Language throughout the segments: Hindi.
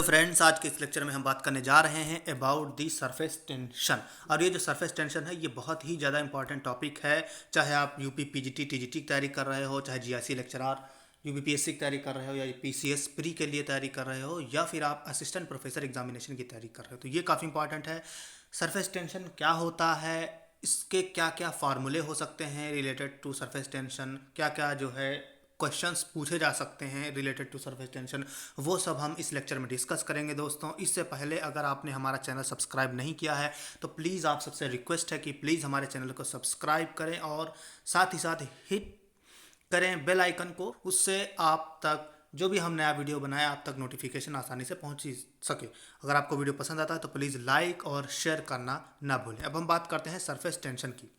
फ्रेंड्स, आज के इस लेक्चर में हम बात करने जा रहे हैं अबाउट दी सरफेस टेंशन। और ये जो सरफेस टेंशन है ये बहुत ही ज़्यादा इंपॉर्टेंट टॉपिक है। चाहे आप यूपी पीजीटी टीजीटी की तैयारी कर रहे हो, चाहे जीआईसी लेक्चरार यूपीपीएससी की तैयारी कर रहे हो, या पीसीएस प्री के लिए तैयारी कर रहे हो, या फिर आप असिस्टेंट प्रोफेसर एग्जामिनेशन की तैयारी कर रहे हो, तो ये काफ़ी इंपॉर्टेंट है। सरफेस टेंशन क्या होता है, इसके क्या क्या फार्मूले हो सकते हैं रिलेटेड टू सरफेस टेंशन, क्या क्या जो है क्वेश्चंस पूछे जा सकते हैं रिलेटेड टू सरफेस टेंशन, वो सब हम इस लेक्चर में डिस्कस करेंगे। दोस्तों, इससे पहले अगर आपने हमारा चैनल सब्सक्राइब नहीं किया है तो प्लीज़ आप सबसे रिक्वेस्ट है कि प्लीज़ हमारे चैनल को सब्सक्राइब करें और साथ ही साथ हिट करें बेल आइकन को। उससे आप तक जो भी हम नया वीडियो बनाए आप तक नोटिफिकेशन आसानी से पहुंच सके। अगर आपको वीडियो पसंद आता है तो प्लीज़ लाइक और शेयर करना ना भूलें। अब हम बात करते हैं सरफेस टेंशन की।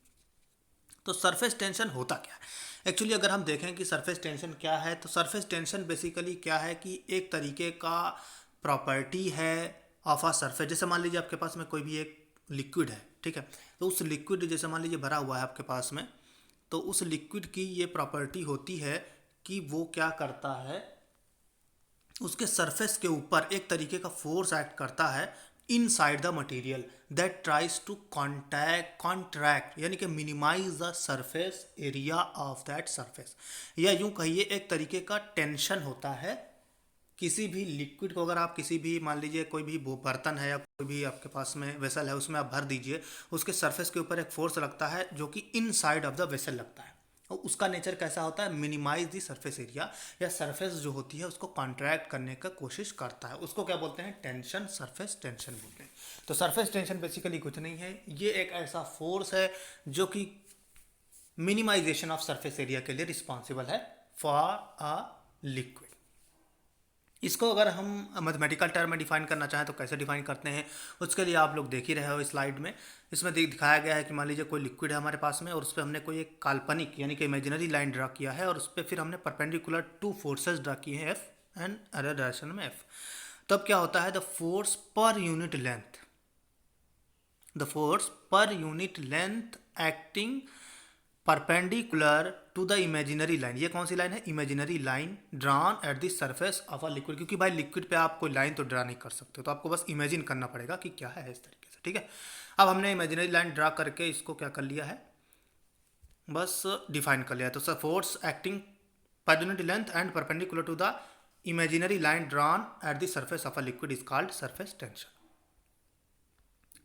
तो सरफेस टेंशन होता क्या है एक्चुअली, अगर हम देखें कि सरफेस टेंशन क्या है, तो सरफेस टेंशन बेसिकली क्या है कि एक तरीके का प्रॉपर्टी है ऑफ अ सरफेस। जैसे मान लीजिए आपके पास में कोई भी एक लिक्विड है, ठीक है, तो उस लिक्विड जैसे मान लीजिए भरा हुआ है आपके पास में, तो उस लिक्विड की ये प्रॉपर्टी होती है कि वो क्या करता है, उसके सरफेस के ऊपर एक तरीके का फोर्स एक्ट करता है inside the material that tries to contract यानी कि minimize the surface area of that surface, या यूं कहिए एक तरीके का टेंशन होता है किसी भी लिक्विड को। अगर आप किसी भी मान लीजिए कोई भी बर्तन है या कोई भी आपके पास में वेसल है, उसमें आप भर दीजिए, उसके सरफेस के ऊपर एक फोर्स लगता है जो कि इनसाइड ऑफ द वेसल लगता है, और उसका नेचर कैसा होता है, मिनिमाइज दी सरफेस एरिया, या सरफेस जो होती है उसको कॉन्ट्रैक्ट करने का कोशिश करता है। उसको क्या बोलते हैं, टेंशन, सरफेस टेंशन बोलते हैं। तो सरफेस टेंशन बेसिकली कुछ नहीं है, ये एक ऐसा फोर्स है जो कि मिनिमाइजेशन ऑफ सरफेस एरिया के लिए रिस्पॉन्सिबल है फॉर अ लिक्विड। इसको अगर हम मैथमेटिकल टर्म में डिफाइन करना चाहें तो कैसे डिफाइन करते हैं, उसके लिए आप लोग देख ही रहे हो स्लाइड में। इसमें दिखाया गया है कि मान लीजिए कोई लिक्विड है हमारे पास में, और उस पर हमने कोई एक काल्पनिक यानी कि इमेजिनरी लाइन ड्रा किया है, और उस पर फिर हमने परपेंडिकुलर टू फोर्सेस ड्रा किए हैं, एफ एंड अदर डायरेक्शन में एफ। तब क्या होता है, the force per unit length, the force per unit length acting perpendicular to the imaginary line. ये कौन सी लाइन है, imaginary line drawn at the surface of a liquid. क्योंकि भाई लिक्विड पे आप कोई लाइन तो ड्रा नहीं कर सकते, तो आपको बस इमेजिन करना पड़ेगा कि क्या है इस तरीके से, ठीक है। अब हमने इमेजिनरी लाइन ड्रा करके इसको क्या कर लिया है, बस डिफाइन कर लिया है। तो sir force acting per unit length and perpendicular to the imaginary line drawn at the surface of a liquid is called surface tension,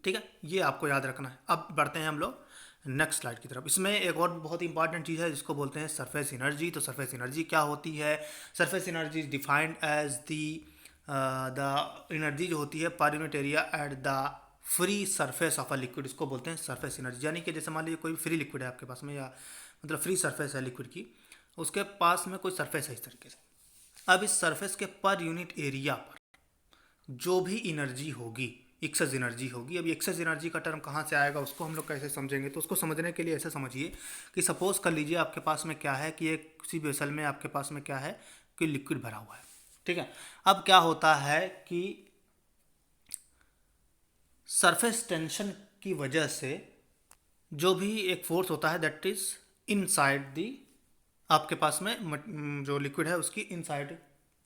ठीक है। ये आपको याद रखना है। अब बढ़ते हैं हम लोग नेक्स्ट स्लाइड की तरफ। इसमें एक और बहुत इंपॉर्टेंट चीज़ है जिसको बोलते हैं सरफेस एनर्जी। तो सरफेस एनर्जी क्या होती है, surface energy is defined as the energy जो होती है per unit area at the free surface of a liquid, इसको बोलते हैं सरफेस एनर्जी। यानी कि जैसे मान लीजिए कोई फ्री लिक्विड है आपके पास में, या मतलब फ्री सरफेस है लिक्विड की, उसके पास में कोई सरफेस है इस तरीके से। अब इस सरफेस के पर यूनिट एरिया पर जो भी एनर्जी होगी, एक्सेस एनर्जी होगी। अब एक्सेस एनर्जी का टर्म कहाँ से आएगा, उसको हम लोग कैसे समझेंगे, तो उसको समझने के लिए ऐसे समझिए कि सपोज कर लीजिए आपके पास में क्या है कि एक किसी वेसल में आपके पास में क्या है कि लिक्विड भरा हुआ है, ठीक है। अब क्या होता है कि सरफेस टेंशन की वजह से जो भी एक फोर्स होता है दैट इज इनसाइड दी, आपके पास में जो लिक्विड है उसकी इनसाइड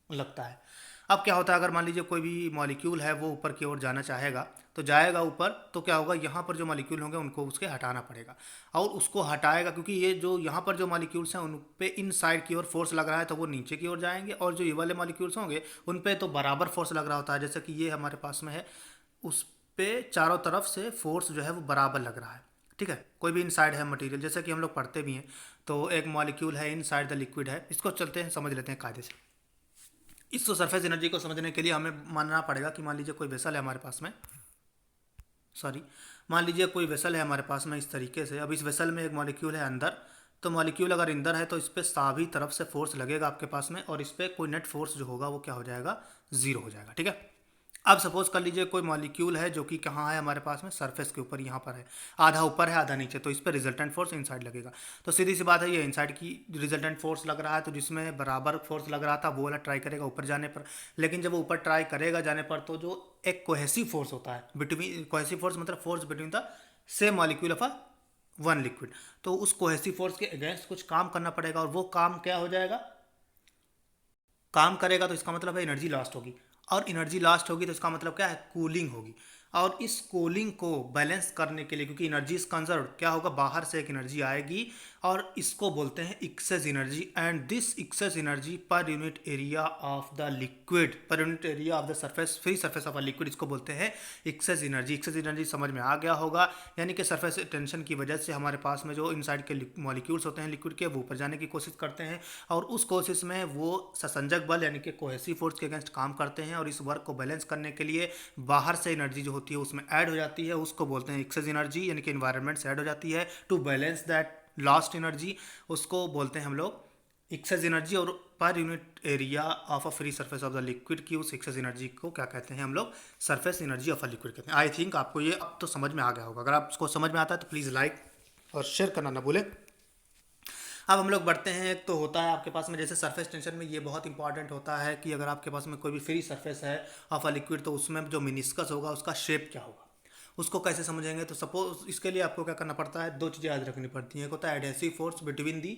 लगता है। अब क्या होता है, अगर मान लीजिए कोई भी मॉलिक्यूल है वो ऊपर की ओर जाना चाहेगा तो जाएगा ऊपर, तो क्या होगा, यहाँ पर जो मॉलिक्यूल होंगे उनको उसके हटाना पड़ेगा, और उसको हटाएगा क्योंकि ये जो यहाँ पर जो मॉलिक्यूल्स हैं उन पे इन साइड की ओर फोर्स लग रहा है, तो वो नीचे की ओर जाएंगे, और जो ये वाले मॉलिक्यूल्स होंगे उन पे तो बराबर फोर्स लग रहा होता है। जैसे कि ये हमारे पास में है, उस पे चारों तरफ से फोर्स जो है वो बराबर लग रहा है, ठीक है। कोई भी इनसाइड है मटेरियल, जैसे कि हम लोग पढ़ते भी हैं, तो एक मॉलिक्यूल है इनसाइड द लिक्विड है, इसको चलते हैं समझ लेते हैं कायदे से। इस तो सरफेस एनर्जी को समझने के लिए हमें मानना पड़ेगा कि मान लीजिए कोई वेसल है हमारे पास में, मान लीजिए कोई वेसल है हमारे पास में इस तरीके से। अब इस वेसल में एक मॉलिक्यूल है अंदर, तो मॉलिक्यूल अगर अंदर है तो इस पर सभी तरफ से फोर्स लगेगा आपके पास में, और इस पर कोई नेट फोर्स जो होगा वो क्या हो जाएगा, जीरो हो जाएगा, ठीक है। अब सपोज कर लीजिए कोई मॉलिक्यूल है जो कि कहाँ है हमारे पास में, सरफेस के ऊपर, यहाँ पर है, आधा ऊपर है आधा नीचे, तो इस पर रिजल्टेंट फोर्स इनसाइड लगेगा। तो सीधी सी बात है, ये इनसाइड की रिजल्टेंट फोर्स लग रहा है, तो जिसमें बराबर फोर्स लग रहा था वो वाला ट्राई करेगा ऊपर जाने पर। लेकिन जब वो ऊपर ट्राई करेगा जाने पर, तो जो एक कोहेसिव फोर्स होता है बिटवीन, कोहेसिव फोर्स मतलब force between the same molecule of a one liquid, तो उस कोहेसिव फोर्स के अगेंस्ट कुछ काम करना पड़ेगा, और वो काम क्या हो जाएगा, काम करेगा तो इसका मतलब है एनर्जी लॉस्ट होगी। और एनर्जी लास्ट होगी तो इसका मतलब क्या है, कूलिंग होगी। और इस कूलिंग को बैलेंस करने के लिए, क्योंकि एनर्जी इज कंजर्व, क्या होगा, बाहर से एक एनर्जी आएगी और इसको बोलते हैं excess energy. And this excess energy per unit area of the liquid, per unit area of the surface, free surface of a liquid, इसको बोलते हैं एक्सेस एनर्जी। एक्सेस एनर्जी समझ में आ गया होगा, यानी कि सरफेस टेंशन की वजह से हमारे पास में जो इनसाइड के मॉलिक्यूल्स होते हैं लिक्विड के, वो ऊपर जाने की कोशिश करते हैं और उस कोशिश में वो ससंजक बल यानी कि कोहेसिव फोर्स के अगेंस्ट काम करते हैं, और इस वर्क को बैलेंस करने के लिए बाहर से एनर्जी जो होती है उसमें ऐड हो जाती है, उसको बोलते हैं एक्सेस एनर्जी, यानी कि इन्वायरमेंट से ऐड हो जाती है to balance that lost energy, उसको बोलते हैं हम लोग एक्सेस एनर्जी। और per unit area of a free surface of the liquid की उस एक्सेस एनर्जी को क्या कहते हैं हम लोग, surface energy of a liquid कहते हैं। आई थिंक आपको ये अब तो समझ में आ गया होगा। अगर आपको समझ में आता है तो प्लीज़ लाइक और शेयर करना ना भूलें। अब हम लोग बढ़ते हैं। एक तो होता है आपके पास में जैसे सरफेस टेंशन में ये बहुत इंपॉर्टेंट होता है कि अगर आपके पास में कोई भी फ्री सरफेस है ऑफ अ लिक्विड, तो उसमें जो मिनिस्कस होगा उसका शेप क्या होगा, उसको कैसे समझेंगे। तो सपोज इसके लिए आपको क्या करना पड़ता है, दो चीज़ें याद रखनी पड़ती हैं। एक होता है adhesive force between the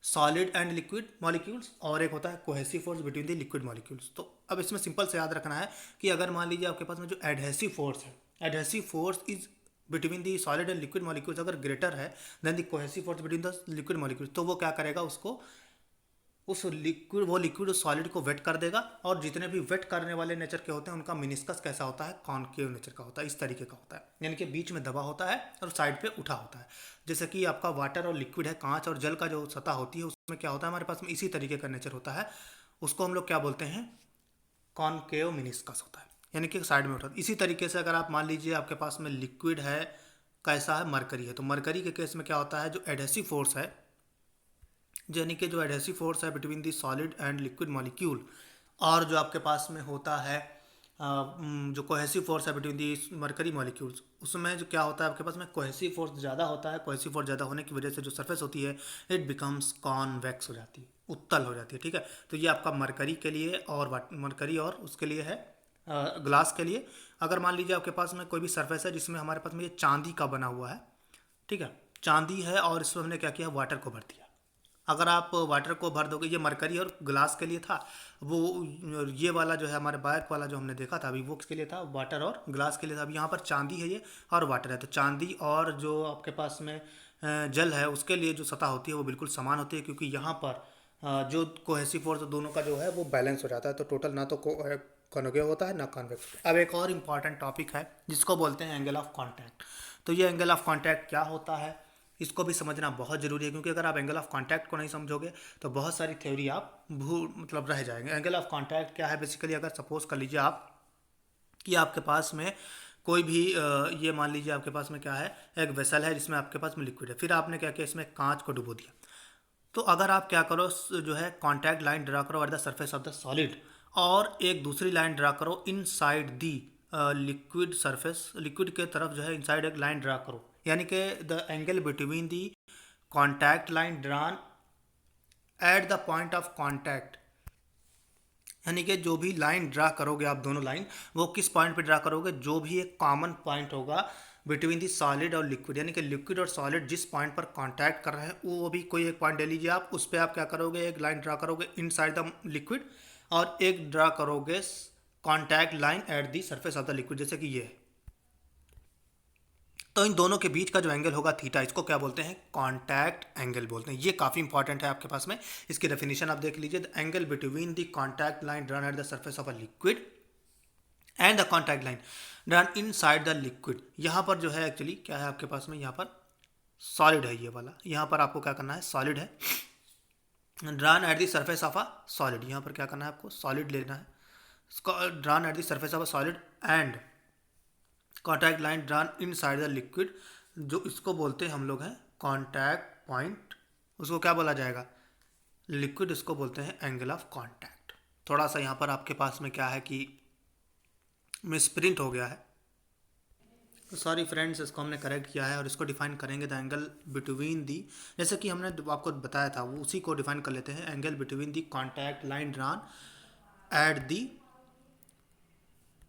solid and liquid molecules, और एक होता है cohesive force between the liquid molecules. तो अब इसमें सिंपल से याद रखना है कि अगर मान लीजिए आपके पास में जो एडहेसिव फोर्स है, adhesive force is between the solid and liquid molecules अगर ग्रेटर है than the cohesive force between the liquid molecules, तो वो क्या करेगा, उसको उस लिक्विड उस सॉलिड को वेट कर देगा। और जितने भी वेट करने वाले नेचर के होते हैं उनका मिनिस्कस कैसा होता है, कॉनकेव नेचर का होता है, इस तरीके का होता है, यानी कि बीच में दबा होता है और साइड पे उठा होता है। जैसे कि आपका वाटर और लिक्विड है, कांच और जल का जो सतह होती है उसमें क्या होता है हमारे पास में इसी तरीके का नेचर होता है, उसको हम लोग क्या बोलते हैं, कॉनकेव मिनिस्कस होता है, यानी कि साइड में उठा। इसी तरीके से अगर आप मान लीजिए आपके पास में लिक्विड है, कैसा है, मरकरी है, तो मरकरी के केस में क्या होता है, जो एडहेसिव फोर्स है, यानी कि जो एडहेसिव फोर्स है between the solid and liquid molecule, और जो आपके पास में होता है जो कोहेसिव फोर्स है बिटवीन दी मरकरी मॉलिक्यूल्स, उसमें जो क्या होता है आपके पास में कोहेसिव फोर्स ज़्यादा होता है। कोहेसिव फोर्स ज़्यादा होने की वजह से जो सरफेस होती है इट बिकम्स कॉन्वेक्स हो जाती है, उत्तल हो जाती है। ठीक है, तो ये आपका मरकरी के लिए और मरकरी और उसके लिए है ग्लास के लिए। अगर मान लीजिए आपके पास में कोई भी सरफेस है जिसमें हमारे पास में ये चांदी का बना हुआ है, ठीक है, चांदी है और इसमें हमने क्या किया, वाटर को भर दिया। अगर आप वाटर को भर दोगे, ये मरकरी और ग्लास के लिए था, वो ये वाला जो है हमारे बैक वाला जो हमने देखा था अभी, वो किसके लिए था, वाटर और ग्लास के लिए था। अब यहाँ पर चांदी है ये और वाटर है, तो चांदी और जो आपके पास में जल है उसके लिए जो सतह होती है वो बिल्कुल समान होती है, क्योंकि यहाँ पर जो कोहेसिव फोर्स दोनों का जो है वो बैलेंस हो जाता है। तो टोटल ना तो कॉन्वेव होता है ना कॉन्वेक्स। अब एक और इम्पॉर्टेंट टॉपिक है जिसको बोलते हैं एंगल ऑफ कॉन्टैक्ट। तो ये एंगल ऑफ कॉन्टैक्ट क्या होता है, इसको भी समझना बहुत ज़रूरी है, क्योंकि अगर आप एंगल ऑफ कॉन्टैक्ट को नहीं समझोगे तो बहुत सारी थ्योरी आप मतलब रह जाएंगे। एंगल ऑफ कॉन्टैक्ट क्या है, बेसिकली अगर सपोज कर लीजिए आप कि आपके पास में कोई भी ये मान लीजिए आपके पास में क्या है, एक वेसल है जिसमें आपके पास में लिक्विड है, फिर आपने क्या किया, इसमें कांच को डुबो दिया। तो अगर आप क्या करो, जो है कॉन्टैक्ट लाइन ड्रा करो eight the surface of the solid, और एक दूसरी लाइन ड्रा करो inside the liquid surface, liquid के तरफ जो है इनसाइड एक लाइन ड्रा करो, यानी कि the angle between the contact line drawn at the point of contact, यानी कि जो भी लाइन ड्रा करोगे आप, दोनों लाइन, वो किस पॉइंट पे ड्रा करोगे, जो भी एक कॉमन पॉइंट होगा बिटवीन दी सॉलिड और लिक्विड, यानी कि लिक्विड और सॉलिड जिस पॉइंट पर कांटेक्ट कर रहे हैं वो भी कोई एक पॉइंट ले लीजिए आप, उस पर आप क्या करोगे, एक लाइन ड्रा करोगे इनसाइड द लिक्विड और एक ड्रा करोगे contact line at the surface of the liquid, जैसे कि ये है। तो इन दोनों के बीच का जो एंगल होगा थीटा, इसको क्या बोलते हैं, कॉन्टैक्ट एंगल बोलते हैं। ये काफ़ी इंपॉर्टेंट है आपके पास में, इसकी डेफिनेशन आप देख लीजिए, the angle between the contact line drawn eight the surface of a liquid and the contact line drawn inside the liquid. यहाँ पर जो है एक्चुअली क्या है आपके पास में, यहाँ पर सॉलिड है ये वाला, यहाँ पर आपको क्या करना है, सॉलिड है, drawn eight the surface of a solid, यहाँ पर क्या करना है आपको, सॉलिड लेना है, drawn eight the surface of a solid and contact line drawn inside the liquid, जो इसको बोलते हैं हम लोग हैं कॉन्टैक्ट पॉइंट, उसको क्या बोला जाएगा, लिक्विड, इसको बोलते हैं एंगल ऑफ कॉन्टैक्ट। थोड़ा सा यहाँ पर आपके पास में क्या है कि मिसप्रिंट हो गया है, तो सॉरी फ्रेंड्स, इसको हमने करेक्ट किया है और इसको डिफाइन करेंगे द एंगल बिटवीन दी, जैसे कि हमने आपको बताया था वो उसी को डिफाइन कर लेते हैं, angle between the contact line drawn at the,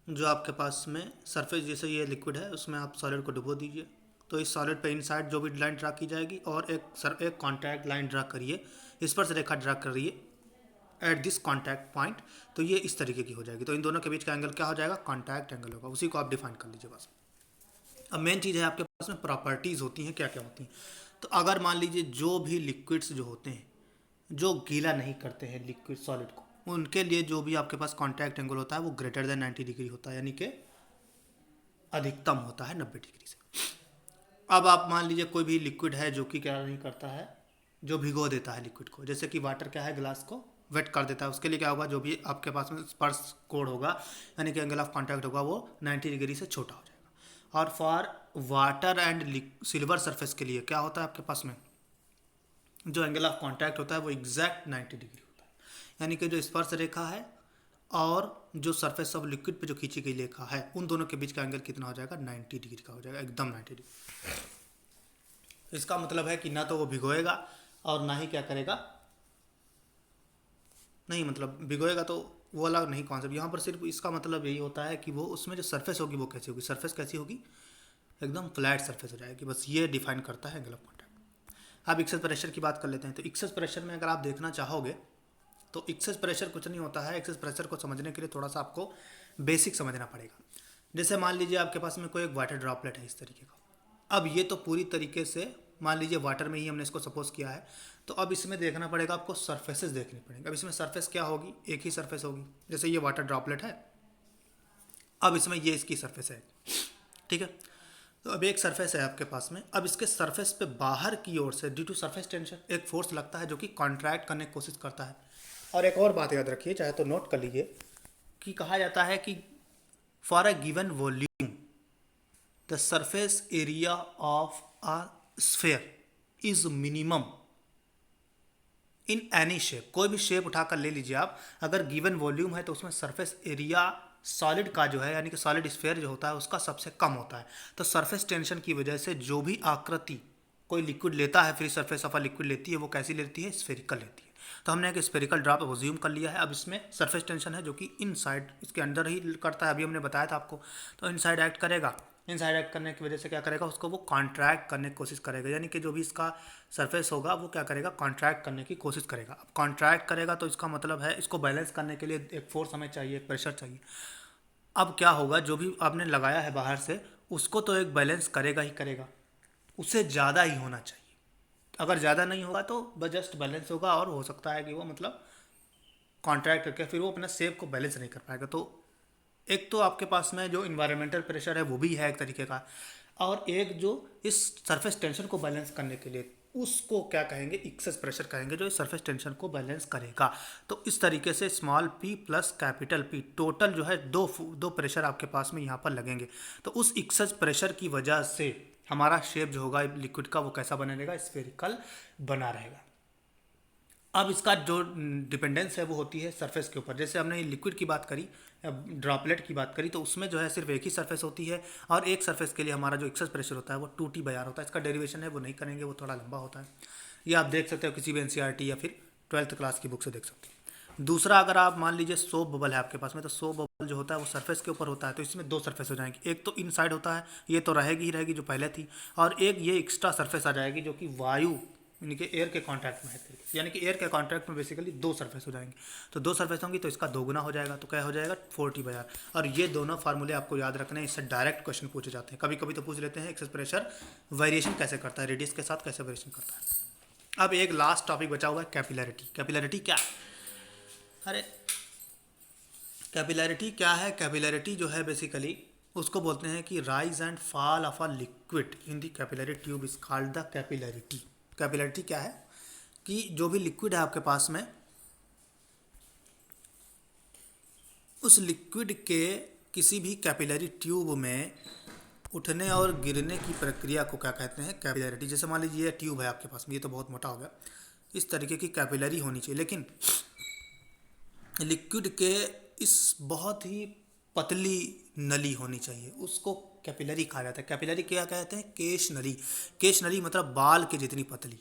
जो आपके पास में सरफेस, जैसे ये लिक्विड है उसमें आप सॉलिड को डुबो दीजिए, तो इस सॉलिड पे इनसाइड जो भी लाइन ड्रा की जाएगी, और एक कॉन्टैक्ट लाइन ड्रा करिए, इस पर से रेखा ड्रा करिए, एट दिस कॉन्टैक्ट पॉइंट, तो ये इस तरीके की हो जाएगी। तो इन दोनों के बीच का एंगल क्या हो जाएगा, कॉन्टैक्ट एंगल होगा, उसी को आप डिफाइन कर लीजिए बस। अब मेन चीज़ है आपके पास में प्रॉपर्टीज़ होती हैं, क्या क्या होती हैं। तो अगर मान लीजिए जो भी लिक्विड्स जो होते हैं जो गीला नहीं करते हैं लिक्विड सॉलिड को, उनके लिए जो भी आपके पास कॉन्टैक्ट एंगल होता है वो ग्रेटर देन 90 डिग्री होता है, यानी कि अधिकतम होता है 90 डिग्री से। अब आप मान लीजिए कोई भी लिक्विड है जो कि क्या नहीं करता है, जो भिगो देता है लिक्विड को, जैसे कि वाटर क्या है, ग्लास को वेट कर देता है, उसके लिए क्या होगा, जो भी आपके पास में स्पर्श कोण होगा यानी कि एंगल ऑफ कॉन्टैक्ट होगा वो 90 डिग्री से छोटा हो जाएगा। और for water and silver surface के लिए क्या होता है आपके पास में, जो एंगल ऑफ कॉन्टैक्ट होता है वो एग्जैक्ट 90 डिग्री होता है, यानी कि जो स्पर्श रेखा है और जो सरफेस ऑफ लिक्विड पे जो खींची गई रेखा है उन दोनों के बीच का एंगल कितना हो जाएगा, 90 डिग्री का हो जाएगा, एकदम 90 डिग्री। इसका मतलब है कि ना तो वो भिगोएगा और ना ही क्या करेगा, नहीं मतलब भिगोएगा तो वो वाला नहीं कॉन्सेप्ट, यहाँ पर सिर्फ इसका मतलब यही होता है कि वो उसमें जो सरफेस होगी वो कैसी होगी, सरफेस कैसी होगी, एकदम फ्लैट सरफेस हो जाएगी, बस ये डिफाइन करता है एंगल ऑफ कॉन्टैक्ट। अब एक्सेस प्रेशर की बात कर लेते हैं। तो एक्सेस प्रेशर में अगर आप देखना चाहोगे तो एक्सेस प्रेशर कुछ नहीं होता है। एक्सेस प्रेशर को समझने के लिए थोड़ा सा आपको बेसिक समझना पड़ेगा। जैसे मान लीजिए आपके पास में कोई एक वाटर ड्रॉपलेट है इस तरीके का, अब ये तो पूरी तरीके से मान लीजिए वाटर में ही हमने इसको सपोज किया है, तो अब इसमें देखना पड़ेगा आपको, सरफेसेस देखनी पड़ेंगी। अब इसमें सरफेस क्या होगी, एक ही सरफेस होगी, जैसे ये वाटर ड्रॉपलेट है, अब इसमें ये इसकी सरफेस है, ठीक है। तो अब एक सरफेस है आपके पास में, अब इसके सरफेस पे बाहर की ओर से ड्यू टू सरफेस टेंशन एक फोर्स लगता है जो कि कॉन्ट्रैक्ट करने की कोशिश करता है। और एक और बात याद रखिए, चाहे तो नोट कर लीजिए कि कहा जाता है कि for a given volume the surface area of a sphere is minimum in any shape. कोई भी शेप उठाकर ले लीजिए आप, अगर गिवन वॉल्यूम है तो उसमें सरफेस एरिया सॉलिड का जो है यानी कि सॉलिड स्फेयर जो होता है उसका सबसे कम होता है। तो सरफेस टेंशन की वजह से जो भी आकृति कोई लिक्विड लेता है, free surface of a liquid लेती है, वो कैसी लेती है, स्फेरिकल लेती है। तो हमने एक स्फेरिकल ड्रॉप अज्यूम कर लिया है। अब इसमें सरफेस टेंशन है जो कि इनसाइड इसके अंदर ही करता है, अभी हमने बताया था आपको। तो इनसाइड एक्ट करेगा, इनसाइड एक्ट करने की वजह से क्या करेगा, उसको वो कॉन्ट्रैक्ट करने की कोशिश करेगा, यानी कि जो भी इसका सरफेस होगा वो क्या करेगा, कॉन्ट्रैक्ट करने की कोशिश करेगा। अब कॉन्ट्रैक्ट करेगा तो इसका मतलब है इसको बैलेंस करने के लिए एक फोर्स हमें चाहिए, एक प्रेशर चाहिए। अब क्या होगा, जो भी आपने लगाया है बाहर से उसको तो एक बैलेंस करेगा ही करेगा, उससे ज़्यादा ही होना चाहिए। अगर ज़्यादा नहीं होगा तो बस जस्ट बैलेंस होगा, और हो सकता है कि वो मतलब कॉन्ट्रैक्ट करके फिर वो अपना शेप को बैलेंस नहीं कर पाएगा। तो एक तो आपके पास में जो इन्वायरमेंटल प्रेशर है वो भी है एक तरीके का, और एक जो इस सरफेस टेंशन को बैलेंस करने के लिए उसको क्या कहेंगे, एक्सेस प्रेशर कहेंगे, जो इस सरफेस टेंशन को बैलेंस करेगा। तो इस तरीके से small p plus capital P total जो है दो प्रेशर आपके पास में यहाँ पर लगेंगे। तो उस एक्सेस प्रेशर की वजह से हमारा शेप जो होगा लिक्विड का वो कैसा बना रहेगा, स्फेरिकल बना रहेगा। अब इसका जो डिपेंडेंस है वो होती है सरफेस के ऊपर। जैसे हमने लिक्विड की बात करी, ड्रॉपलेट की बात करी, तो उसमें जो है सिर्फ एक ही सरफेस होती है, और एक सरफेस के लिए हमारा जो एक्सेस प्रेशर होता है वो 2T/R होता है। इसका डेरिवेशन है वो नहीं करेंगे, वो थोड़ा लंबा होता है, ये आप देख सकते हो किसी भी एनसीईआरटी या फिर 12th क्लास की बुक से देख सकते हैं। दूसरा, अगर आप मान लीजिए सोप बबल है आपके पास में, तो सोप बबल जो होता है वो सरफेस के ऊपर होता है, तो इसमें दो सरफेस हो जाएंगी, एक तो इनसाइड होता है, ये तो रहेगी ही रहेगी जो पहले थी, और एक ये एक्स्ट्रा सरफेस आ जाएगी जो कि वायु यानी कि एयर के कॉन्टैक्ट में है, यानी कि एयर के कॉन्टैक्ट में बेसिकली दो सरफेस हो जाएंगे। तो दो सरफेस होंगी तो इसका दोगुना हो जाएगा, तो क्या हो जाएगा, 4T/R। और ये दोनों फार्मूले आपको याद रखने हैं, इससे डायरेक्ट क्वेश्चन पूछे जाते हैं। कभी कभी तो पूछ लेते हैं एक्सेस प्रेशर वेरिएशन कैसे करता है, रेडियस के साथ कैसे वेरिएशन करता है। अब एक लास्ट टॉपिक बचा हुआ है, कैपिलैरिटी। कैपिलैरिटी क्या है, अरे कैपिलैरिटी क्या है, कैपिलैरिटी जो है बेसिकली उसको बोलते हैं कि rise and fall of a liquid in the capillary tube is called the capillarity. Capillarity क्या है कि जो भी लिक्विड है आपके पास में, उस लिक्विड के किसी भी कैपिलरी ट्यूब में उठने और गिरने की प्रक्रिया को क्या कहते हैं, कैपिलैरिटी। जैसे मान लीजिए ये ट्यूब है आपके पास में, ये तो बहुत मोटा हो गया, इस तरीके की कैपिलरी होनी चाहिए, लेकिन लिक्विड के इस बहुत ही पतली नली होनी चाहिए, उसको कैपिलरी कहा जाता है। कैपिलरी क्या कहते हैं, केश नली। केश नली मतलब बाल के जितनी पतली,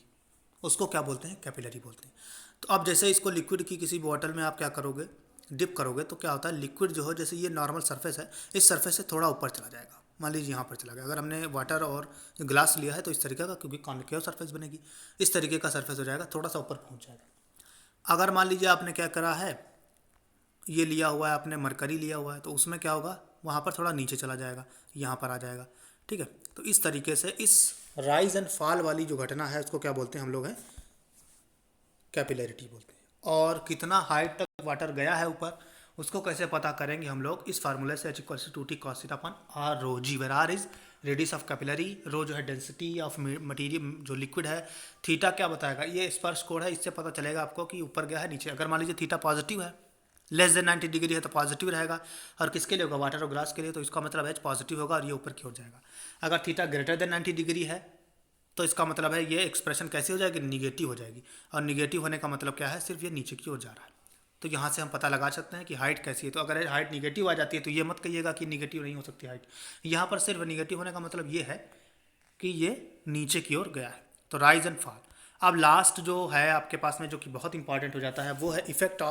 उसको क्या बोलते हैं, कैपिलरी बोलते हैं। तो अब जैसे इसको लिक्विड की किसी बॉटल में आप क्या करोगे, डिप करोगे, तो क्या होता है, लिक्विड जो हो, जैसे ये नॉर्मल सरफेस है, इस सरफेस से थोड़ा ऊपर चला जाएगा, मान लीजिए यहाँ पर चला गया। अगर हमने वाटर और ग्लास लिया है तो इस तरीके का, क्योंकि कॉन्केव सरफेस बनेगी, इस तरीके का सरफेस हो जाएगा, थोड़ा सा ऊपर पहुँच जाएगा। अगर मान लीजिए आपने क्या करा है, ये लिया हुआ है आपने, मरकरी लिया हुआ है, तो उसमें क्या होगा, वहाँ पर थोड़ा नीचे चला जाएगा, यहाँ पर आ जाएगा। ठीक है, तो इस तरीके से इस राइज एंड फॉल वाली जो घटना है उसको क्या बोलते हैं हम लोग हैं, कैपिलरिटी बोलते हैं। और कितना हाइट तक वाटर गया है ऊपर, उसको कैसे पता करेंगे हम लोग, इस फार्मूले से H=2T cos थीटा अपन R rho G, where R is radius of capillary, rho जो है डेंसिटी ऑफ मटेरियल जो लिक्विड है, थीटा क्या बताएगा, ये स्पर्श कोण है, इससे पता चलेगा आपको कि ऊपर गया है नीचे। अगर मान लीजिए थीटा पॉजिटिव है, लेस देन 90 डिग्री है तो पॉजिटिव रहेगा, और किसके लिए होगा, वाटर और ग्लास के लिए, तो इसका मतलब H पॉजिटिव होगा और ये ऊपर की ओर जाएगा। अगर थीटा ग्रेटर देन 90 डिग्री है तो इसका मतलब है ये एक्सप्रेशन कैसी हो जाएगी, निगेटिव हो जाएगी, और निगेटिव होने का मतलब क्या है, सिर्फ ये नीचे की ओर जा रहा है। तो यहाँ से हम पता लगा सकते हैं कि हाइट कैसी है। तो अगर हाइट निगेटिव आ जाती है तो ये मत कहिएगा कि निगेटिव नहीं हो सकती हाइट, यहाँ पर सिर्फ निगेटिव होने का मतलब ये है कि ये नीचे की ओर गया है। तो राइज एंड फॉल। अब लास्ट जो है आपके पास में जो कि बहुत इंपॉर्टेंट हो जाता है वो है इफेक्ट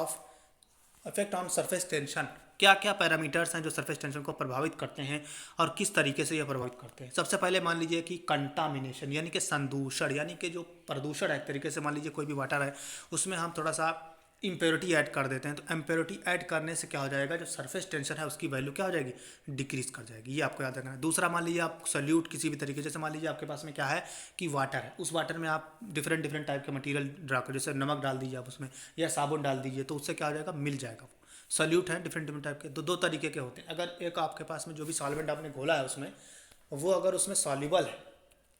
ऑन सरफेस टेंशन। क्या क्या पैरामीटर्स हैं जो सरफेस टेंशन को प्रभावित करते हैं और किस तरीके से यह प्रभावित करते हैं। सबसे पहले मान लीजिए कि कंटामिनेशन यानी कि संदूषण, यानी कि जो प्रदूषण है एक तरीके से, मान लीजिए कोई भी वाटर है उसमें हम थोड़ा सा इम्प्योरिटी ऐड कर देते हैं, तो इम्प्योरिटी ऐड करने से क्या हो जाएगा, जो सरफेस टेंशन है उसकी वैल्यू क्या हो जाएगी, डिक्रीज कर जाएगी। ये आपको याद रखना है। दूसरा, मान लीजिए आप सल्यूट किसी भी तरीके, जैसे मान लीजिए आपके पास में क्या है कि वाटर है, उस वाटर में आप डिफरेंट डिफरेंट टाइप के मटीरियल ड्रा करो, जैसे नमक डाल दीजिए आप उसमें या साबुन डाल दीजिए, तो उससे क्या हो जाएगा, मिल जाएगा। सल्यूट है डिफरेंट डिफरेंट टाइप के, दो तरीके के होते हैं। अगर एक आपके पास में जो भी सॉल्वेंट आपने घोला है उसमें, वो अगर उसमें सॉल्युबल है,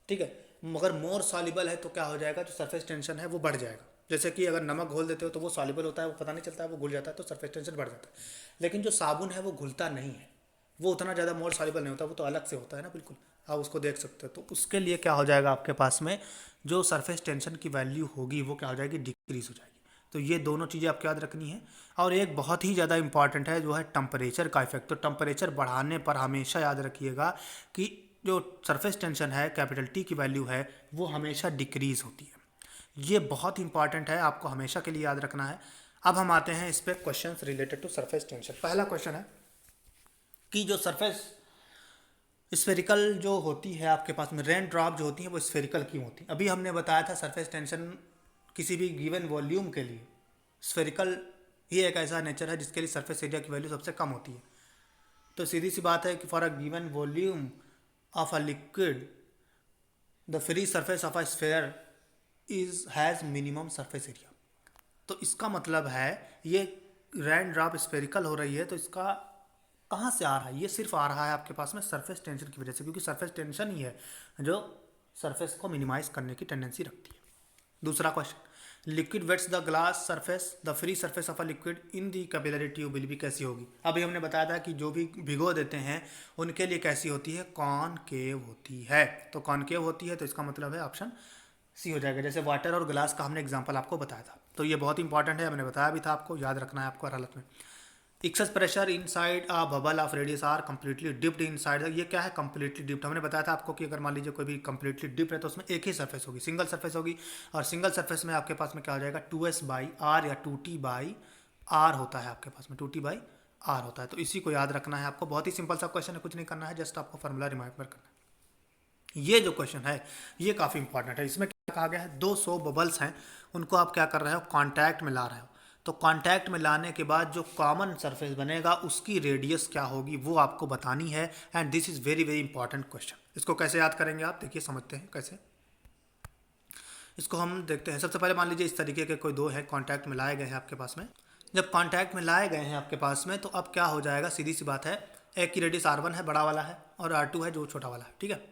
ठीक है, मगर मोर सॉल्युबल है, तो क्या हो जाएगा, जो सरफेस टेंशन है वो बढ़ जाएगा। जैसे कि अगर नमक घोल देते हो तो वो सॉल्युबल होता है, वो पता नहीं चलता है, वो घुल जाता है, तो सरफेस टेंशन बढ़ जाता है। लेकिन जो साबुन है वो घुलता नहीं है, वो उतना ज़्यादा मोर सॉल्युबल नहीं होता, वो तो अलग से होता है ना, बिल्कुल आप उसको देख सकते हो। तो उसके लिए क्या हो जाएगा आपके पास में, जो सरफेस टेंशन की वैल्यू होगी वो क्या हो जाएगी, डिक्रीज हो जाएगी। तो ये दोनों चीज़ें आपको याद रखनी है। और एक बहुत ही ज़्यादा इंपॉर्टेंट है जो है टेम्परेचर का इफेक्ट। तो टेम्परेचर बढ़ाने पर हमेशा याद रखिएगा कि जो सरफेस टेंशन है, कैपिटल टी की वैल्यू है, वो हमेशा डिक्रीज होती है। ये बहुत इंपॉर्टेंट है, आपको हमेशा के लिए याद रखना है। अब हम आते हैं इस पे questions related to surface tension. पहला क्वेश्चन है कि जो सरफेस स्फेरिकल जो होती है आपके पास में, रेन ड्रॉप जो होती है वो स्फेरिकल क्यों होती है। अभी हमने बताया था सरफेस टेंशन किसी भी गिवन वॉल्यूम के लिए स्फेरिकल ही एक ऐसा नेचर है जिसके लिए सरफेस एरिया की वैल्यू सबसे कम होती है। तो सीधी सी बात है कि for a given volume of a liquid the free surface of a sphere is has minimum surface area. तो इसका मतलब है ये रेन ड्रॉप स्फेरिकल हो रही है, तो इसका कहाँ से आ रहा है, ये सिर्फ आ रहा है आपके पास में सरफेस टेंशन की वजह से, क्योंकि सरफेस टेंशन ही है जो सरफेस को मिनिमाइज करने की टेंडेंसी रखती है। दूसरा question, liquid wets the glass surface the free surface of a liquid in the capillary tube will be कैसी होगी। अभी हमने बताया था कि जो भी भिगो देते हैं उनके लिए कैसी होती है, कॉनकेव होती है। तो कॉनकेव होती है तो इसका मतलब है ऑप्शन सी हो जाएगा। जैसे वाटर और ग्लास का हमने एग्जांपल आपको बताया था, तो ये बहुत इंपॉर्टेंट है, हमने बताया भी था आपको, याद रखना है आपको हर हालत में। Excess pressure inside a bubble of radius R completely dipped inside. ये क्या है, कंप्लीटली डिप्ड। हमने बताया था आपको कि अगर मान लीजिए कोई भी कंप्लीटली डिप्ड है तो उसमें एक ही सरफेस होगी, सिंगल सरफेस होगी, और सिंगल सरफेस में आपके पास में क्या हो जाएगा, 2s/r या 2t/r होता है आपके पास में, 2t/r होता है। तो इसी को याद रखना है आपको। बहुत ही सिंपल सा क्वेश्चन है, कुछ नहीं करना है, जस्ट आपको फॉर्मूला रिमाइंडर करना है। ये जो क्वेश्चन है ये काफ़ी इंपॉर्टेंट है। इसमें क्या कहा गया है, 200 बबल्स हैं, उनको आप क्या कर रहे हो, कांटेक्ट में ला रहे हो। तो कांटेक्ट में लाने के बाद जो कॉमन सरफेस बनेगा उसकी रेडियस क्या होगी वो आपको बतानी है। And this is very very important question. इसको कैसे याद करेंगे आप, देखिए समझते हैं कैसे। इसको हम देखते हैं। सबसे पहले मान लीजिए इस तरीके के कोई दो है, कॉन्टैक्ट में लाए गए हैं आपके पास में। जब कॉन्टैक्ट में लाए गए हैं आपके पास में, तो अब क्या हो जाएगा, सीधी सी बात है, एक की रेडियस R1 है, बड़ा वाला है, और R2 है जो छोटा वाला है, ठीक है।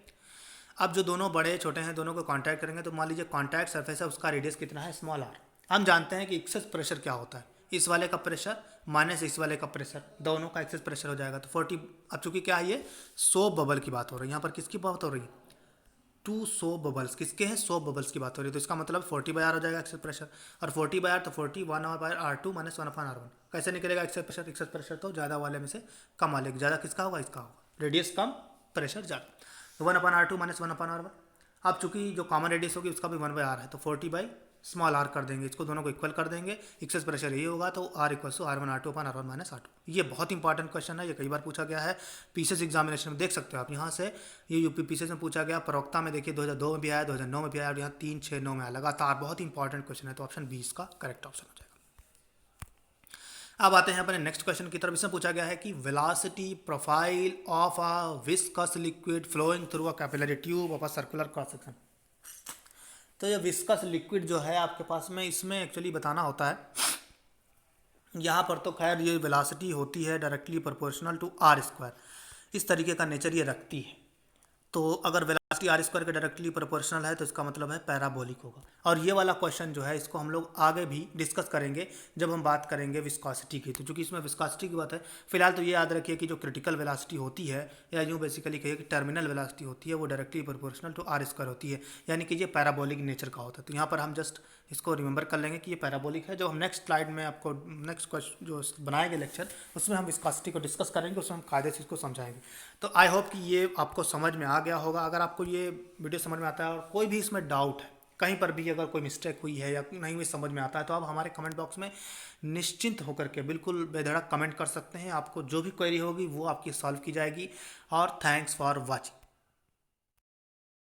अब जो दोनों बड़े छोटे हैं दोनों को कांटेक्ट करेंगे, तो मान लीजिए कांटेक्ट सरफेस है, उसका रेडियस कितना है, स्मॉल r। हम जानते हैं कि एक्सेस प्रेशर क्या होता है, इस वाले का प्रेशर माइनस इस वाले का प्रेशर, दोनों का एक्सेस प्रेशर हो जाएगा। तो 40, अब चूंकि क्या है, ये 100 बबल की बात हो रही है, यहाँ पर किसकी बात हो रही है, 200 बबल्स, किसके हैं, 100 बबल्स की बात हो रही है। तो इसका मतलब 40/r हो जाएगा एक्सेस प्रेशर, और 40/r तो 40 1/r2 माइनस 1/r1। कैसे निकलेगा एक्सेस प्रेशर, एक्सेस प्रेशर तो ज़्यादा वाले में से कम वाले, ज़्यादा किसका होगा, इसका होगा, रेडियस कम प्रेशर ज़्यादा, तो 1/r2 माइनस 1/r1। अब चूंकि जो कॉमन रेडियस होगी उसका भी 1/r है, तो 40/r कर देंगे, इसको दोनों को इक्वल कर देंगे, एक्सेस प्रेशर यही होगा, तो r = R1R2/R1 माइनस R2। ये बहुत इंपॉर्टेंट क्वेश्चन है, ये कई बार पूछा गया है पीसीएस एग्जामिनेशन में, देख सकते हो आप यहाँ से। ये यूपी पीसीएस में पूछा गया, प्रवक्ता में देखिए 2002 में भी आया, 2009 में भी आया, और यहाँ 3, 6, 9 में आया लगातार। बहुत इंपॉर्टेंट क्वेश्चन है, तो ऑप्शन 20 का करेक्ट ऑप्शन हो जाएगा। अब आते हैं अपने नेक्स्ट क्वेश्चन की तरफ। इसमें पूछा गया है कि velocity profile of a viscous liquid flowing through a capillary tube of a circular cross section. तो ये विस्कस लिक्विड जो है आपके पास में, इसमें एक्चुअली बताना होता है, यहाँ पर तो खैर ये वेलोसिटी होती है directly proportional to R square, इस तरीके का नेचर ये रखती है। तो अगर वेलोसिटी आर स्क्वायर के डायरेक्टली प्रोपोर्शनल है तो इसका मतलब है पैराबोलिक होगा। और ये वाला क्वेश्चन जो है इसको हम लोग आगे भी डिस्कस करेंगे जब हम बात करेंगे विस्कोसिटी की। तो चूंकि इसमें विस्कोसिटी की बात है, फिलहाल तो ये याद रखिए कि जो क्रिटिकल वेलोसिटी होती है, या यूँ बेसिकली कहिए कि टर्मिनल वेलोसिटी होती है, वो directly proportional to R square होती है, यानी कि ये पैराबोलिक नेचर का होता है। तो यहाँ पर हम जस्ट इसको रिमेंबर कर लेंगे कि ये पैराबोलिक है। जो हम नेक्स्ट स्लाइड में आपको नेक्स्ट क्वेश्चन जो बनाएंगे लेक्चर, उसमें हम विस्कोसिटी को डिस्कस करेंगे, उसमें हम कायदे से इसको समझाएंगे। तो आई होप कि ये आपको समझ में आ गया होगा। अगर आपको ये वीडियो समझ में आता है और कोई भी इसमें डाउट है, कहीं पर भी अगर कोई मिस्टेक हुई है या नहीं भी समझ में आता है, तो आप हमारे कमेंट बॉक्स में निश्चिंत होकर के बिल्कुल बेधड़क कमेंट कर सकते हैं। आपको जो भी क्वेरी होगी वो आपकी सॉल्व की जाएगी। और थैंक्स फॉर वॉचिंग।